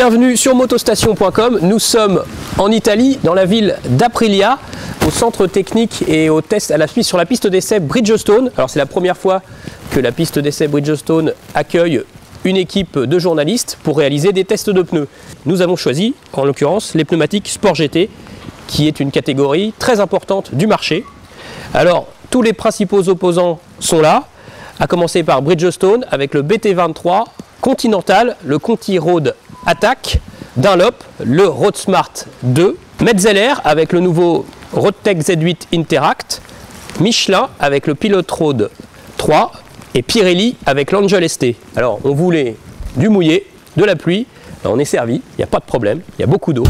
Bienvenue sur motostation.com. Nous sommes en Italie, dans la ville d'Aprilia, au centre technique et au test sur la piste d'essai Bridgestone. Alors c'est la première fois que la piste d'essai Bridgestone accueille une équipe de journalistes pour réaliser des tests de pneus. Nous avons choisi, en l'occurrence, les pneumatiques Sport GT, qui est une catégorie très importante du marché. Alors, tous les principaux opposants sont là, à commencer par Bridgestone avec le BT23, Continental, le Conti Road Attack, Dunlop, le Road Smart 2, Metzeler avec le nouveau Roadtech Z8 Interact, Michelin avec le Pilot Road 3 et Pirelli avec l'Angel ST. Alors on voulait du mouillé, de la pluie, on est servi, il n'y a pas de problème, il y a beaucoup d'eau.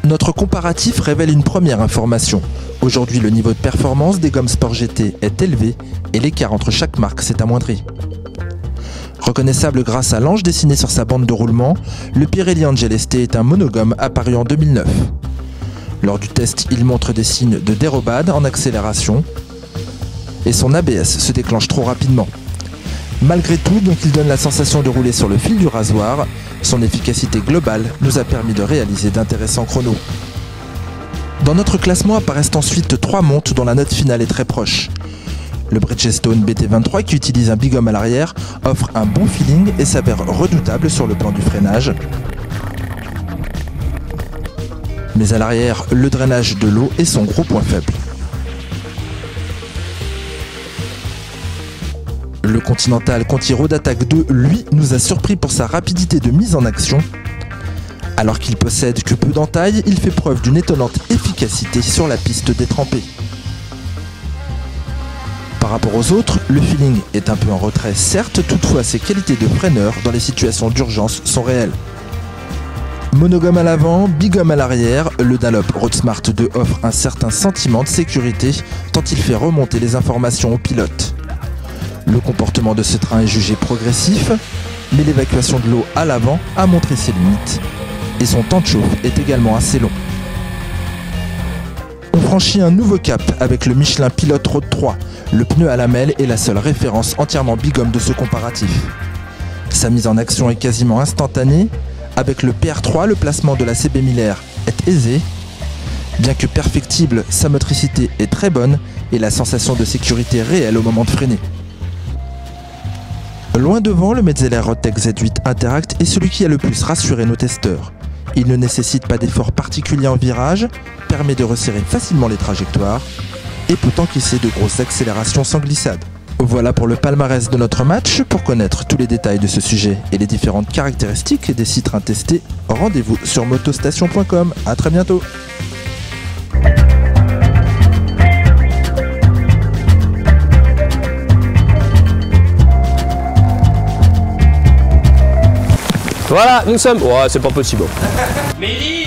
Notre comparatif révèle une première information. Aujourd'hui, le niveau de performance des gommes Sport GT est élevé et l'écart entre chaque marque s'est amoindri. Reconnaissable grâce à l'ange dessiné sur sa bande de roulement, le Pirelli Angel ST est un monogomme apparu en 2009. Lors du test, il montre des signes de dérobade en accélération et son ABS se déclenche trop rapidement. Malgré tout, donc il donne la sensation de rouler sur le fil du rasoir. Son efficacité globale nous a permis de réaliser d'intéressants chronos. Dans notre classement apparaissent ensuite 3 montes dont la note finale est très proche. Le Bridgestone BT23 qui utilise un bigum à l'arrière offre un bon feeling et s'avère redoutable sur le plan du freinage. Mais à l'arrière, le drainage de l'eau est son gros point faible. Le Continental Conti Road Attack 2, lui, nous a surpris pour sa rapidité de mise en action. Alors qu'il possède que peu d'entaille, il fait preuve d'une étonnante efficacité sur la piste détrempée. Par rapport aux autres, le feeling est un peu en retrait, certes, toutefois ses qualités de freineur dans les situations d'urgence sont réelles. Monogomme à l'avant, bigomme à l'arrière, le Dunlop Road Smart 2 offre un certain sentiment de sécurité tant il fait remonter les informations au pilote. Le comportement de ce train est jugé progressif, mais l'évacuation de l'eau à l'avant a montré ses limites et son temps de chauffe est également assez long. On franchit un nouveau cap avec le Michelin Pilot Road 3. Le pneu à lamelles est la seule référence entièrement bigomme de ce comparatif. Sa mise en action est quasiment instantanée. Avec le PR3, le placement de la CB Miller est aisé. Bien que perfectible, sa motricité est très bonne et la sensation de sécurité réelle au moment de freiner. Loin devant, le Metzeler Roadtech Z8 Interact est celui qui a le plus rassuré nos testeurs. Il ne nécessite pas d'efforts particuliers en virage, permet de resserrer facilement les trajectoires et peut encaisser de grosses accélérations sans glissade. Voilà pour le palmarès de notre match. Pour connaître tous les détails de ce sujet et les différentes caractéristiques des Citroën testés, rendez-vous sur motostation.com. À très bientôt. Voilà, nous sommes... Oh, c'est pas possible. Mélie